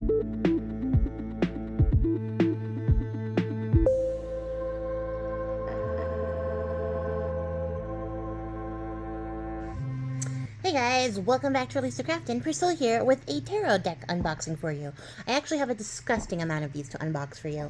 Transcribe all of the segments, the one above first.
Hey guys, welcome back to Release the Craftin. Priscilla here with a tarot deck unboxing for you. I actually have a disgusting amount of these to unbox for you.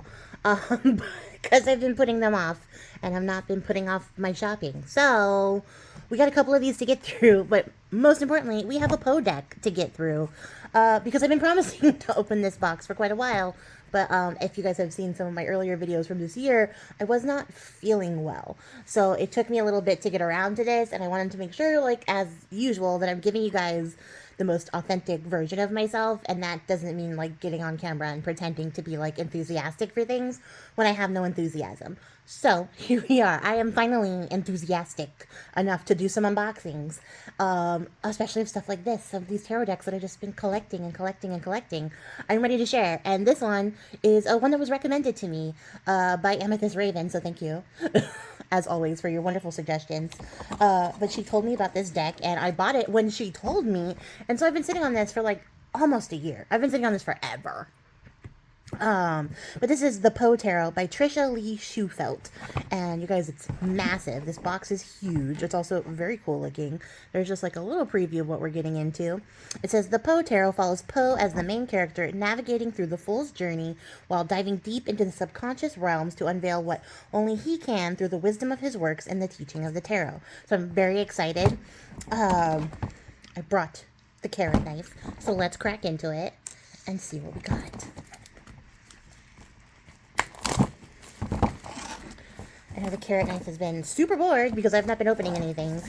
Because I've been putting them off and I've not been putting off my shopping. So, we got a couple of these to get through, but most importantly, we have a Poe deck to get through. Because I've been promising to open this box for quite a while. But if you guys have seen some of my earlier videos from this year, I was not feeling well. So it took me a little bit to get around to this, and I wanted to make sure, like, as usual, that I'm giving you guys the most authentic version of myself, and that doesn't mean, like, getting on camera and pretending to be, like, enthusiastic for things when I have no enthusiasm. So, here we are. I am finally enthusiastic enough to do some unboxings, especially of stuff like this, of these tarot decks that I've just been collecting and collecting and collecting. I'm ready to share, and this one is one that was recommended to me by Amethyst Raven, so thank you, as always, for your wonderful suggestions. But she told me about this deck, and I bought it when she told me, and so I've been sitting on this for, like, almost a year. I've been sitting on this forever. But this is the Poe Tarot by Trisha Lee Schufelt, and you guys, it's massive. This box is huge. It's also very cool looking. There's just like a little preview of what we're getting into. It says the Poe Tarot follows Poe as the main character, navigating through the Fool's journey while diving deep into the subconscious realms to unveil what only he can through the wisdom of his works and the teaching of the tarot. So I'm very excited. I brought the carrot knife, so let's crack into it and see what we got. I know the carrot knife has been super bored because I've not been opening anything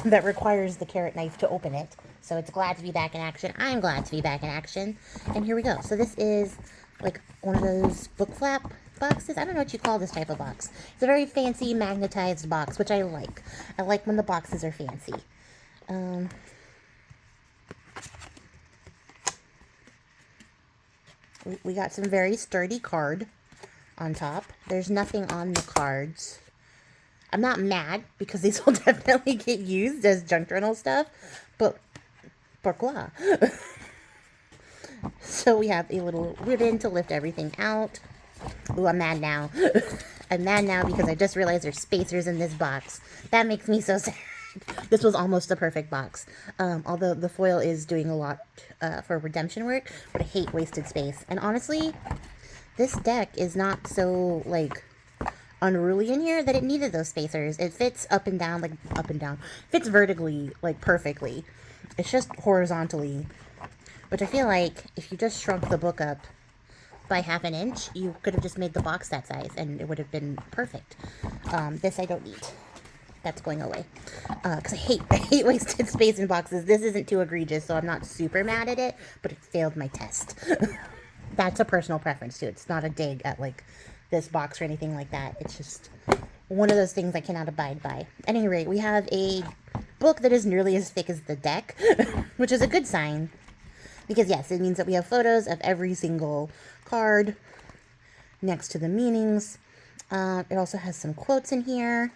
that requires the carrot knife to open it. So it's glad to be back in action. I'm glad to be back in action. And here we go. So this is like one of those book flap boxes. I don't know what you call this type of box. It's a very fancy magnetized box, which I like. I like when the boxes are fancy. We got some very sturdy card on top. There's nothing on the cards. I'm not mad because these will definitely get used as junk journal stuff, but pourquoi? So we have a little ribbon to lift everything out. Ooh, I'm mad now. I'm mad now because I just realized there's spacers in this box. That makes me so sad. This was almost a perfect box. Although the foil is doing a lot for redemption work, but I hate wasted space. And honestly, this deck is not so, like, unruly in here that it needed those spacers. It fits up and down, like, up and down. Fits vertically, like, perfectly. It's just horizontally. Which I feel like if you just shrunk the book up by ½ an inch, you could have just made the box that size, and it would have been perfect. This I don't need. That's going away. Because I hate wasted space in boxes. This isn't too egregious, so I'm not super mad at it, but it failed my test. That's a personal preference, too. It's not a dig at, like, this box or anything like that. It's just one of those things I cannot abide by. At any rate, we have a book that is nearly as thick as the deck, which is a good sign. Because, yes, it means that we have photos of every single card next to the meanings. It also has some quotes in here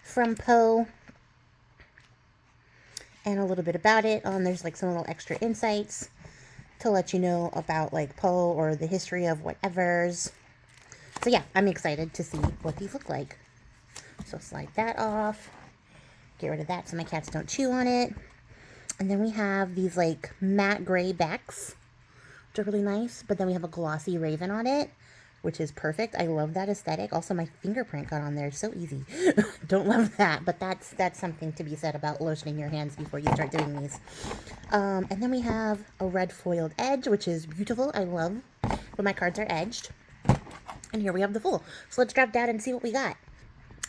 from Poe. And a little bit about it. There's, like, some little extra insights to let you know about, like, Poe or the history of whatevers. So yeah, I'm excited to see what these look like. So slide that off. Get rid of that so my cats don't chew on it. And then we have these, like, matte gray backs, which are really nice. But then we have a glossy raven on it, which is perfect. I love that aesthetic. Also, my fingerprint got on there. It's so easy. Don't love that, but that's something to be said about lotioning your hands before you start doing these. And then we have a red foiled edge, which is beautiful. I love when my cards are edged. And here we have the Fool. So let's drop down and see what we got.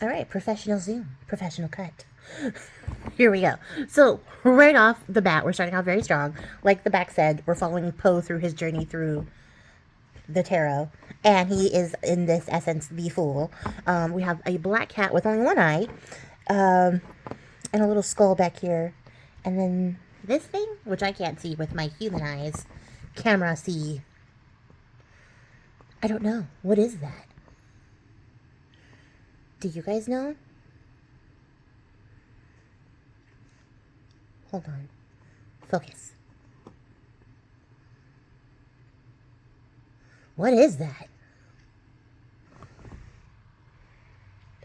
All right, professional zoom, professional cut. Here we go. So right off the bat, we're starting out very strong. Like the back said, we're following Poe through his journey through the tarot, and he is in this essence the Fool. We have a black cat with only one eye, and a little skull back here, and then this thing, which I can't see with my human eyes, camera see. I don't know. What is that? Do you guys know? Hold on. Focus. What is that?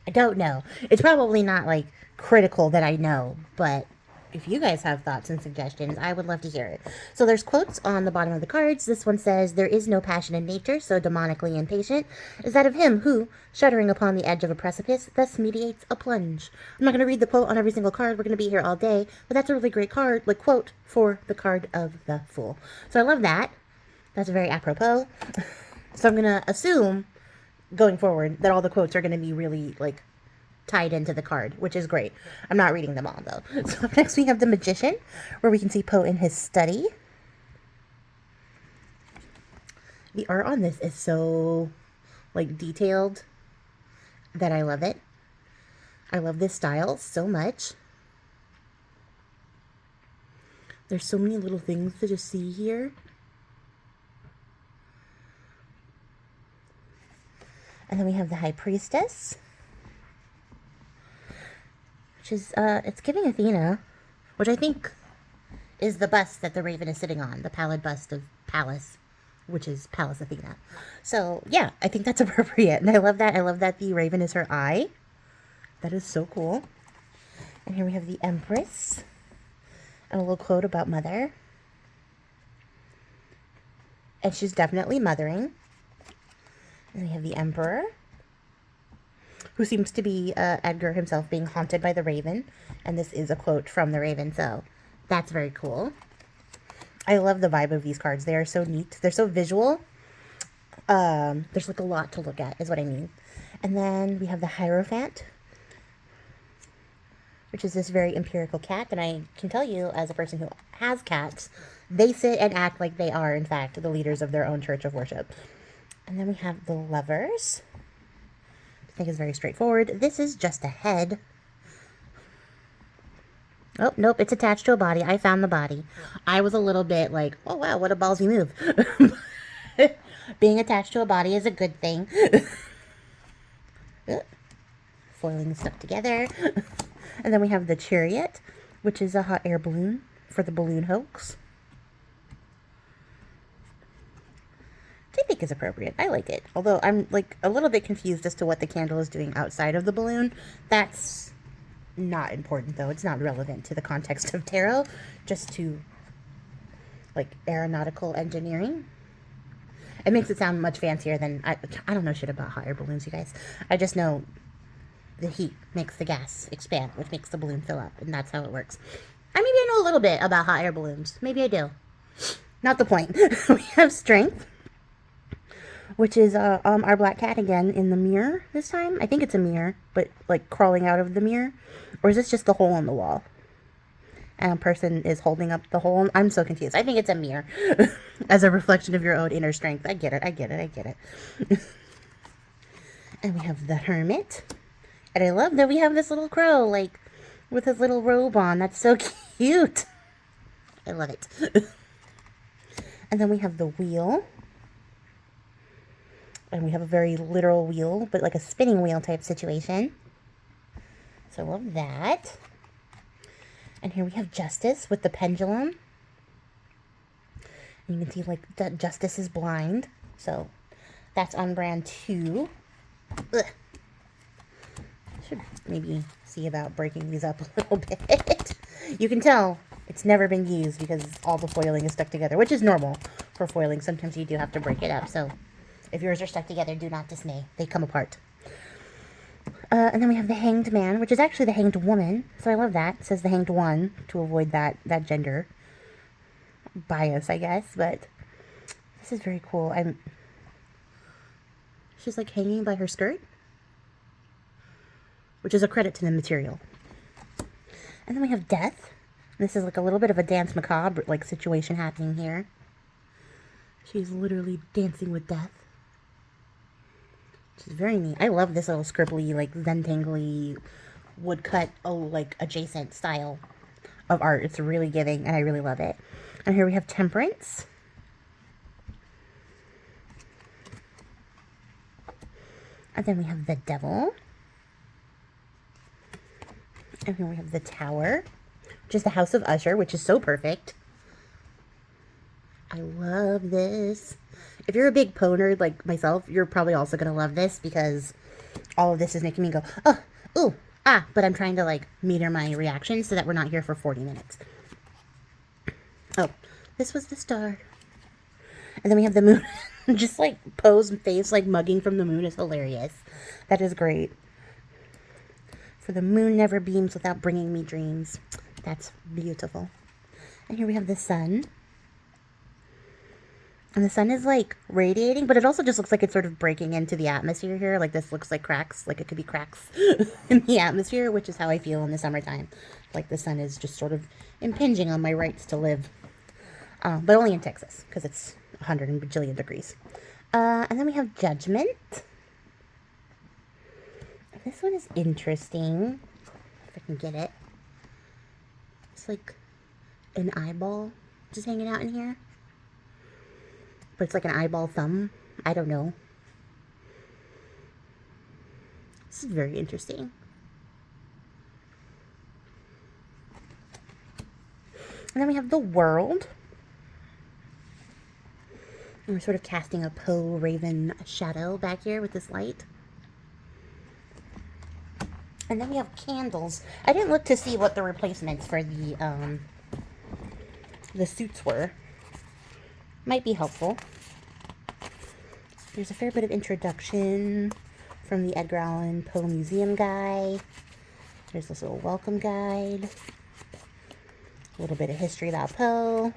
I don't know. It's probably not, like, critical that I know, but if you guys have thoughts and suggestions, I would love to hear it. So there's quotes on the bottom of the cards. This one says, "There is no passion in nature so demonically impatient is that of him who, shuddering upon the edge of a precipice, thus meditates a plunge." I'm not going to read the quote on every single card. We're going to be here all day, but that's a really great card, like, quote for the card of the Fool. So I love that. That's very apropos. So I'm going to assume, going forward, that all the quotes are going to be really, like, tied into the card, which is great. I'm not reading them all, though. So up next we have the Magician, where we can see Poe in his study. The art on this is so, like, detailed that I love it. I love this style so much. There's so many little things to just see here. And then we have the High Priestess, which is, it's giving Athena, which I think is the bust that the Raven is sitting on, the pallid bust of Pallas, which is Pallas Athena. So, yeah, I think that's appropriate, and I love that. I love that the Raven is her eye. That is so cool. And here we have the Empress, and a little quote about Mother. And she's definitely mothering. And we have the Emperor, who seems to be Edgar himself being haunted by the Raven. And this is a quote from the Raven, so that's very cool. I love the vibe of these cards. They are so neat. They're so visual. There's like a lot to look at, is what I mean. And then we have the Hierophant, which is this very empirical cat. And I can tell you, as a person who has cats, they sit and act like they are, in fact, the leaders of their own church of worship. And then we have the Lovers. I think is very straightforward. This is just a head. Oh, nope, it's attached to a body. I found the body. I was a little bit like, oh, wow, what a ballsy move. Being attached to a body is a good thing. Foiling stuff together. And then we have the Chariot, which is a hot air balloon for the balloon hoax. I think is appropriate. I like it. Although I'm like a little bit confused as to what the candle is doing outside of the balloon. That's not important though. It's not relevant to the context of tarot. Just to like aeronautical engineering. It makes it sound much fancier than I don't know shit about hot air balloons, you guys. I just know the heat makes the gas expand, which makes the balloon fill up, and that's how it works. Maybe I know a little bit about hot air balloons. Maybe I do. Not the point. We have Strength, which is our black cat again in the mirror this time. I think it's a mirror, but like crawling out of the mirror. Or is this just the hole in the wall? And a person is holding up the hole. I'm so confused. I think it's a mirror as a reflection of your own inner strength. I get it. I get it. I get it. And we have the Hermit. And I love that we have this little crow, like, with his little robe on. That's so cute. I love it. And then we have the Wheel. And we have a very literal wheel, but like a spinning wheel type situation. So I love that. And here we have Justice with the pendulum. And you can see like that Justice is blind. So that's on brand too. Ugh. Should maybe see about breaking these up a little bit. You can tell it's never been used because all the foiling is stuck together, which is normal for foiling. Sometimes you do have to break it up. So if yours are stuck together, do not dismay. They come apart. And then we have the Hanged Man, which is actually the Hanged Woman. So I love that. It says the Hanged One to avoid that gender bias, I guess. But this is very cool. She's like hanging by her skirt, which is a credit to the material. And then we have Death. This is like a little bit of a dance macabre like situation happening here. She's literally dancing with death. Which is very neat. I love this little scribbly, like Zentangly, woodcut, like adjacent style of art. It's really giving, and I really love it. And here we have Temperance. And then we have the Devil. And here we have the Tower, which is the House of Usher, which is so perfect. I love this. if you're a big Poe nerd like myself, you're probably also going to love this because all of this is making me go, oh, ooh, ah, but I'm trying to like meter my reactions so that we're not here for 40 minutes. Oh, this was the start. And then we have the moon. Just like Poe's face like mugging from the moon is hilarious. That is great. For the moon never beams without bringing me dreams. That's beautiful. And here we have the sun. And the sun is like radiating, but it also just looks like it's sort of breaking into the atmosphere here. Like this looks like cracks, like it could be cracks in the atmosphere, which is how I feel in the summertime. Like the sun is just sort of impinging on my rights to live. But only in Texas, because it's 100 and bajillion degrees. And then we have Judgment. This one is interesting. If I can get it. It's like an eyeball just hanging out in here. But it's like an eyeball thumb. I don't know. This is very interesting. And then we have the world. And we're sort of casting a Poe Raven shadow back here with this light. And then we have candles. I didn't look to see what the replacements for the suits were. Might be helpful. There's a fair bit of introduction from the Edgar Allan Poe Museum guy. There's this little welcome guide. A little bit of history about Poe.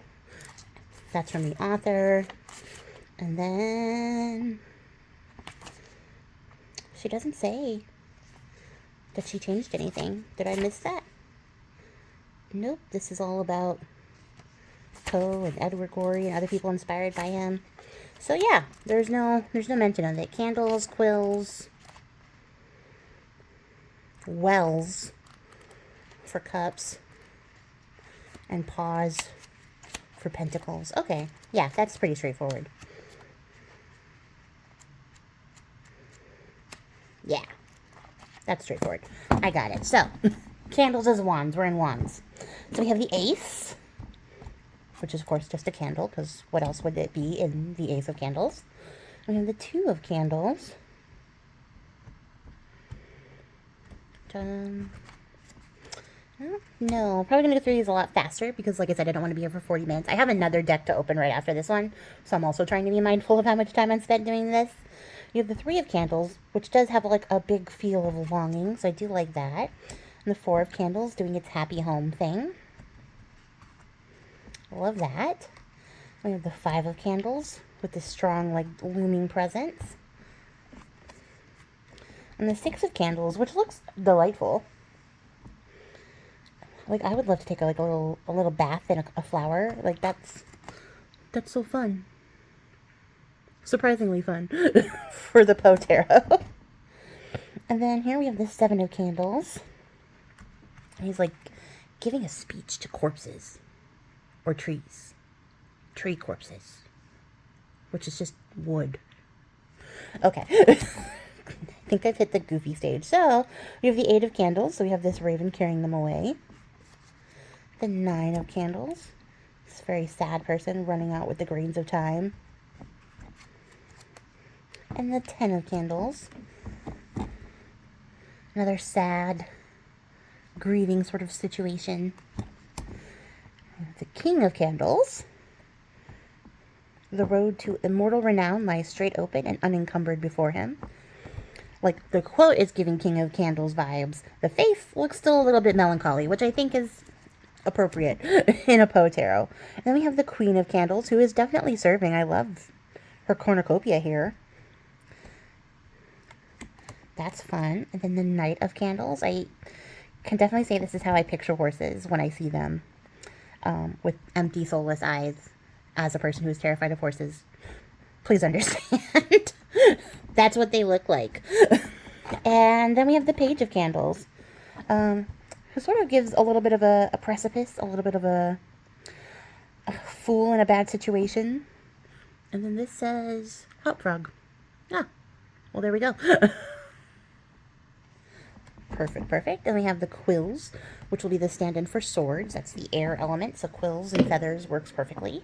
That's from the author. And then she doesn't say that she changed anything. Did I miss that? Nope. This is all about Poe and Edward Gorey and other people inspired by him. So yeah, there's no mention of it. Candles, quills, wells for cups, and paws for pentacles. Okay, yeah, that's pretty straightforward. Yeah, that's straightforward. I got it. So, candles as wands. We're in wands. So we have the Ace, which is, of course, just a candle, because what else would it be in the Ace of Candles? We have the Two of Candles. No, probably going to go through these a lot faster, because, like I said, I don't want to be here for 40 minutes. I have another deck to open right after this one, so I'm also trying to be mindful of how much time I'm spent doing this. You have the Three of Candles, which does have, like, a big feel of longing, so I do like that. And the Four of Candles doing its happy home thing. Love that. We have the Five of Candles with this strong, like, looming presence. And the Six of Candles, which looks delightful. Like, I would love to take a little bath in a flower. Like, that's so fun. Surprisingly fun for the Poe Tarot. And then here we have the Seven of Candles. And he's, like, giving a speech to corpses. Or trees. Tree corpses. Which is just wood. Okay. I think I've hit the goofy stage. So, we have the Eight of Candles. So we have this raven carrying them away. The Nine of Candles. This very sad person running out with the grains of time. And the Ten of Candles. Another sad, grieving sort of situation. The King of Candles. The road to immortal renown lies straight open and unencumbered before him. Like, the quote is giving King of Candles vibes. The face looks still a little bit melancholy, which I think is appropriate in a Poe Tarot. And then we have the Queen of Candles, who is definitely serving. I love her cornucopia here. That's fun. And then the Knight of Candles. I can definitely say this is how I picture horses when I see them. With empty, soulless eyes, as a person who's terrified of horses. Please understand. That's what they look like. And then we have the Page of Candles, who sort of gives a little bit of a precipice, a little bit of a fool in a bad situation. And then this says Hop Frog. Ah, well, there we go. Perfect, perfect. And we have the Quills, which will be the stand-in for swords. That's the air element, so quills and feathers works perfectly.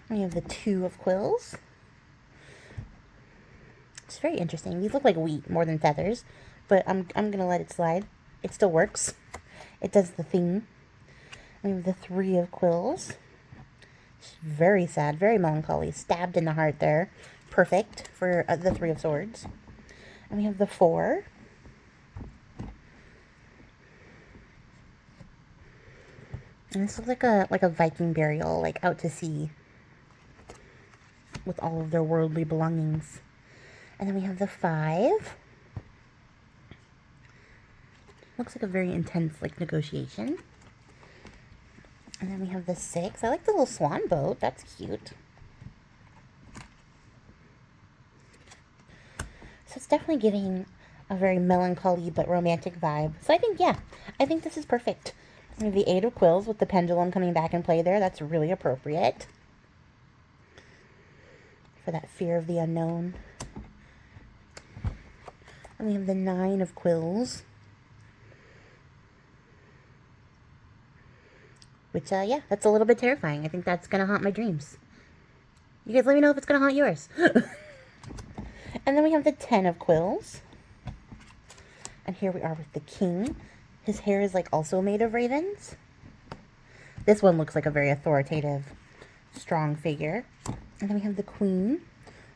We have the 2 of quills. It's very interesting. These look like wheat more than feathers, but I'm gonna let it slide. It still works. It does the thing. We have the 3 of quills. It's very sad, very melancholy. Stabbed in the heart there. Perfect for the 3 of swords. And we have the 4. And this looks like a Viking burial, like out to sea, with all of their worldly belongings. And then we have the 5. Looks like a very intense, like, negotiation. And then we have the 6. I like the little swan boat. That's cute. So it's definitely giving a very melancholy but romantic vibe. So I think, yeah, I think this is perfect. We have the 8 of quills with the pendulum coming back in play there. That's really appropriate for that fear of the unknown. And we have the 9 of quills. Which, yeah, that's a little bit terrifying. I think that's going to haunt my dreams. You guys let me know if it's going to haunt yours. And then we have the 10 of quills. And here we are with the king. His hair is, like, also made of ravens. This one looks like a very authoritative, strong figure. And then we have the queen.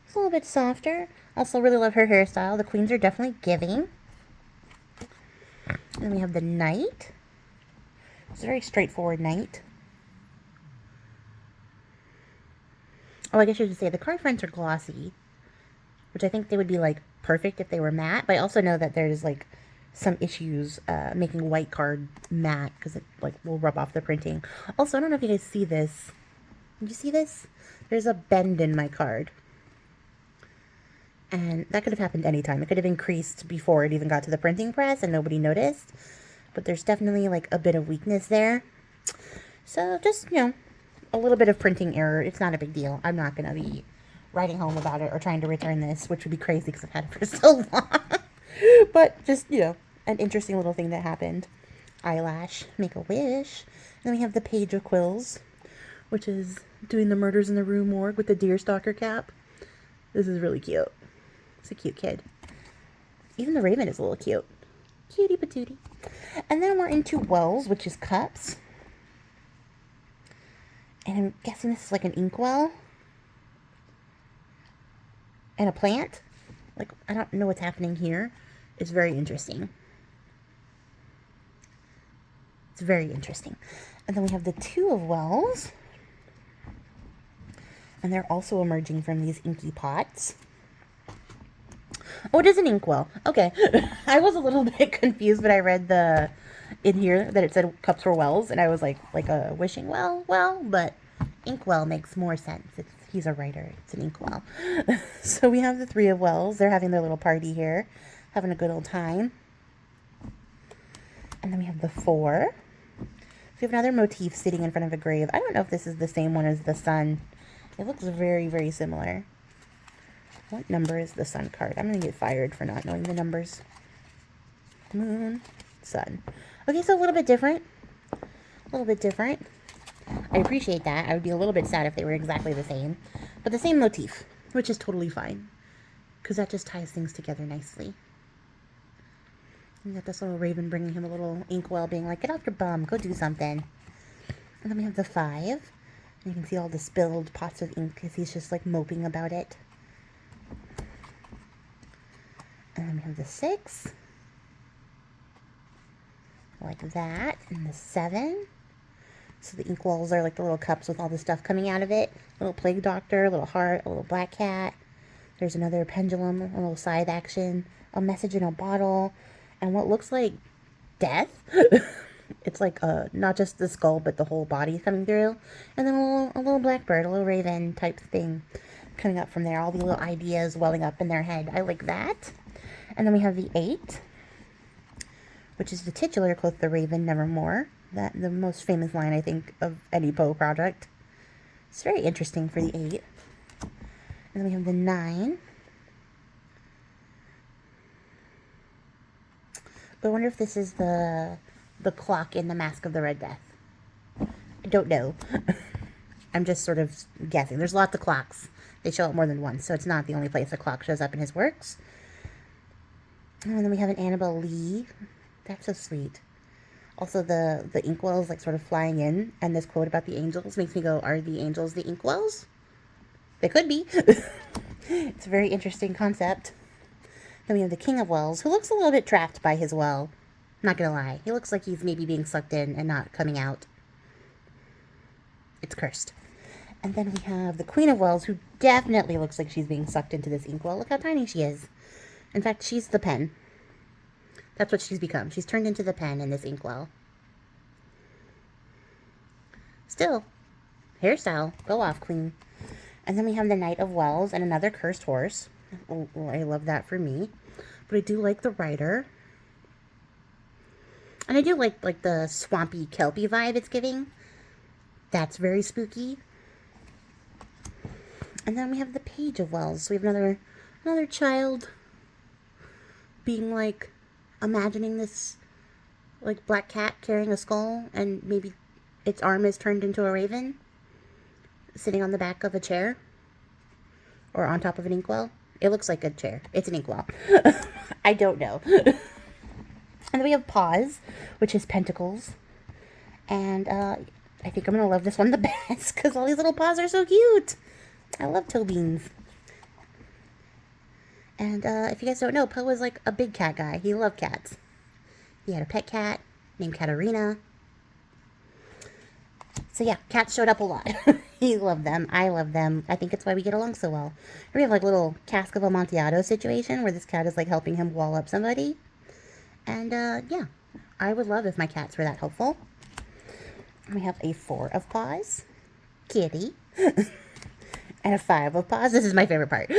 It's a little bit softer. Also really love her hairstyle. The queens are definitely giving. And then we have the knight. It's a very straightforward knight. Oh, I guess you should say the card fronts are glossy, which I think they would be, like, perfect if they were matte. But I also know that there's, like, some issues making white card matte because it, like, will rub off the printing. Also, I don't know if you guys see this. Did you see this? There's a bend in my card. And that could have happened anytime. It could have increased before it even got to the printing press and nobody noticed. But there's definitely, like, a bit of weakness there. So just, you know, a little bit of printing error. It's not a big deal. I'm not going to be writing home about it or trying to return this, which would be crazy because I've had it for so long. But just, you know, an interesting little thing that happened. Eyelash, make a wish. And then we have the page of quills, which is doing the murders in the rue morgue with the deerstalker cap. This is really cute. It's a cute kid. Even the raven is a little cute. Cutie patootie. And then we're into wells, which is cups. And I'm guessing this is like an inkwell. And a plant. Like, I don't know what's happening here. It's very interesting. It's very interesting. And then we have the 2 of wells. And they're also emerging from these inky pots. Oh, it is an inkwell. Okay. I was a little bit confused, but I read in here that it said cups were wells, and I was like a wishing well, but inkwell makes more sense. He's a writer. It's an inkwell. So we have the 3 of wells. They're having their little party here, having a good old time. And then we have the 4. So we have another motif sitting in front of a grave. I don't know if this is the same one as the sun. It looks very, very similar. What number is the sun card? I'm going to get fired for not knowing the numbers. Moon, sun. Okay, so a little bit different. A little bit different. I appreciate that. I would be a little bit sad if they were exactly the same. But the same motif, which is totally fine. Because that just ties things together nicely. You got this little raven bringing him a little inkwell being like, get off your bum, go do something. And then we have the 5. And you can see all the spilled pots of ink because he's just like moping about it. And then we have the 6. Like that. And the 7. So the inkwells are like the little cups with all the stuff coming out of it. A little plague doctor, a little heart, a little black cat. There's another pendulum, a little side action, a message in a bottle, and what looks like death. It's like not just the skull, but the whole body coming through. And then a little blackbird, a little raven type thing coming up from there. All the little ideas welling up in their head. I like that. And then we have the 8, which is the titular quote, the raven nevermore. That the most famous line, I think, of any Poe project. It's very interesting for the 8. And then we have the 9. I wonder if this is the clock in the Mask of the Red Death. I don't know. I'm just sort of guessing. There's lots of clocks. They show up more than once, so it's not the only place a clock shows up in his works. And then we have an Annabelle Lee. That's so sweet. Also, the inkwells, like, sort of flying in, and this quote about the angels makes me go, are the angels the inkwells? They could be. It's a very interesting concept. Then we have the King of Wells, who looks a little bit trapped by his well. Not gonna lie. He looks like he's maybe being sucked in and not coming out. It's cursed. And then we have the Queen of Wells, who definitely looks like she's being sucked into this inkwell. Look how tiny she is. In fact, she's the pen. That's what she's become. She's turned into the pen in this inkwell. Still, hairstyle. Go off, Queen. And then we have the Knight of Wells and another cursed horse. Oh, I love that for me. But I do like the rider. And I do like the swampy, kelpy vibe it's giving. That's very spooky. And then we have the Page of Wells. So we have another child being like, imagining this like black cat carrying a skull, and maybe its arm is turned into a raven sitting on the back of a chair or on top of an inkwell. It looks like a chair. It's an inkwell. I don't know. And then we have Paws, which is pentacles. And I think I'm going to love this one the best because all these little paws are so cute. I love toe beans. And if you guys don't know, Poe was like a big cat guy. He loved cats. He had a pet cat named Katarina. So yeah, cats showed up a lot. He loved them. I love them. I think it's why we get along so well. We have like a little Cask of Amontillado situation where this cat is like helping him wall up somebody. And yeah, I would love if my cats were that helpful. We have a 4 of Paws, Kitty, and a 5 of Paws. This is my favorite part.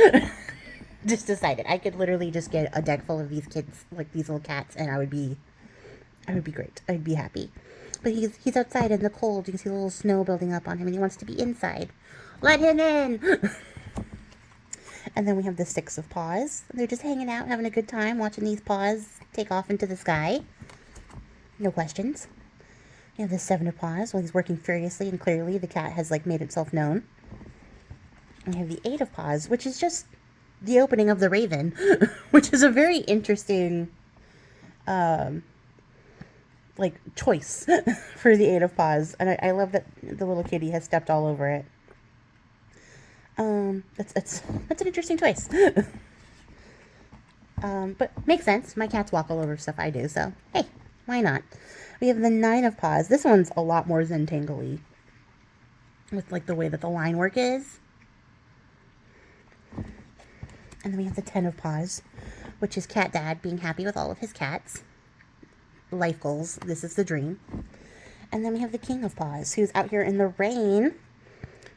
Just decided I could literally just get a deck full of these kids, like these little cats, and I would be great. I'd be happy. But he's outside in the cold. You can see a little snow building up on him, and he wants to be inside. Let him in! And then we have the 6 of Paws. They're just hanging out, having a good time, watching these paws take off into the sky. No questions. We have the 7 of Paws. Well, he's working furiously, and clearly the cat has, like, made itself known. And we have the 8 of Paws, which is just the opening of the Raven, which is a very interesting, like, choice for the 8 of Paws. And I love that the little kitty has stepped all over it. That's an interesting choice. But makes sense. My cats walk all over stuff I do, so hey, why not? We have the 9 of Paws. This one's a lot more Zentangle-y with like the way that the line work is. And then we have the 10 of Paws, which is Cat Dad being happy with all of his cats. Life goals. This is the dream. And then we have the King of Paws, who's out here in the rain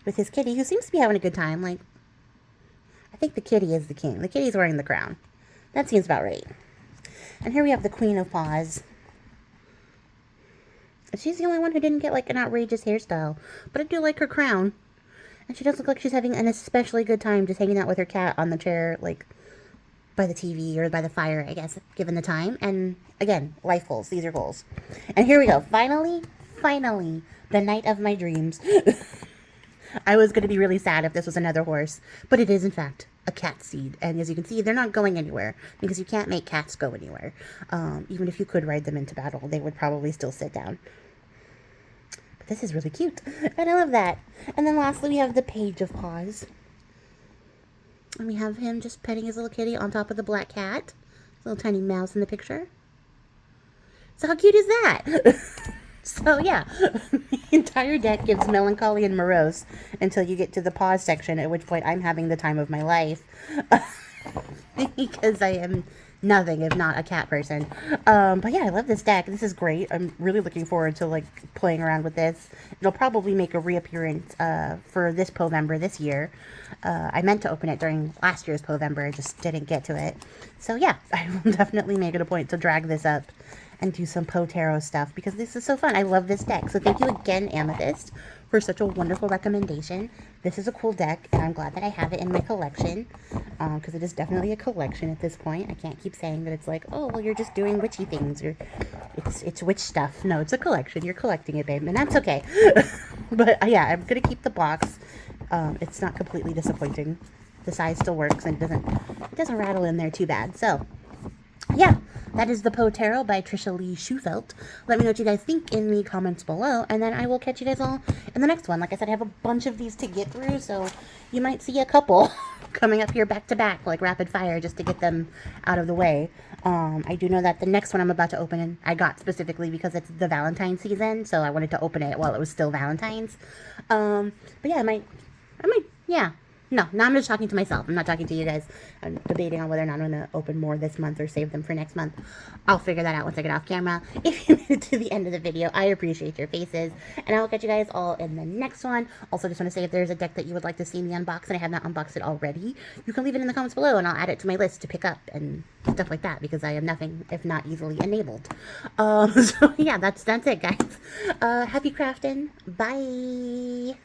with his kitty, who seems to be having a good time. Like, I think the kitty is the king. The kitty's wearing the crown. That seems about right. And here we have the Queen of Paws. She's the only one who didn't get, like, an outrageous hairstyle. But I do like her crown. And she does look like she's having an especially good time just hanging out with her cat on the chair, like, by the TV or by the fire, I guess, given the time. And, again, life goals. These are goals. And here we go. Finally, the night of my dreams. I was going to be really sad if this was another horse, but it is, in fact, a cat seed. And as you can see, they're not going anywhere because you can't make cats go anywhere. Even if you could ride them into battle, they would probably still sit down. But this is really cute, and I love that. And then lastly, we have the Page of Paws. And we have him just petting his little kitty on top of the black cat. Little tiny mouse in the picture. So how cute is that? So yeah, the entire deck gives melancholy and morose until you get to the Paws section, at which point I'm having the time of my life. Because I am nothing if not a cat person. But yeah, I love this deck. This is great. I'm really looking forward to like playing around with this. It'll probably make a reappearance for this Povember this year. I meant to open it during last year's Povember, I just didn't get to it. So yeah, I will definitely make it a point to drag this up and do some Potero stuff because this is so fun. I love this deck. So thank you again, Amethyst, for such a wonderful recommendation. This is a cool deck, and I'm glad that I have it in my collection because it is definitely a collection at this point. I can't keep saying that it's like, oh, well, you're just doing witchy things or it's witch stuff. No, it's a collection. You're collecting it, babe, and that's okay. But yeah, I'm going to keep the box. It's not completely disappointing. The size still works, and it doesn't rattle in there too bad. So yeah, that is the Potero by Trisha Lee Schufelt. Let me know what you guys think in the comments below, and then I will catch you guys all in the next one. Like I said, I have a bunch of these to get through, so you might see a couple coming up here back to back, like rapid fire, just to get them out of the way. I do know that the next one I'm about to open, I got specifically because it's the Valentine's season, so I wanted to open it while it was still Valentine's. But yeah, I might, yeah. No, now I'm just talking to myself. I'm not talking to you guys. I'm debating on whether or not I'm going to open more this month or save them for next month. I'll figure that out once I get off camera. If you made it to the end of the video, I appreciate your faces. And I will catch you guys all in the next one. Also, just want to say if there's a deck that you would like to see me unbox and I have not unboxed it already, you can leave it in the comments below and I'll add it to my list to pick up and stuff like that because I am nothing if not easily enabled. So yeah, that's it, guys. Happy crafting. Bye.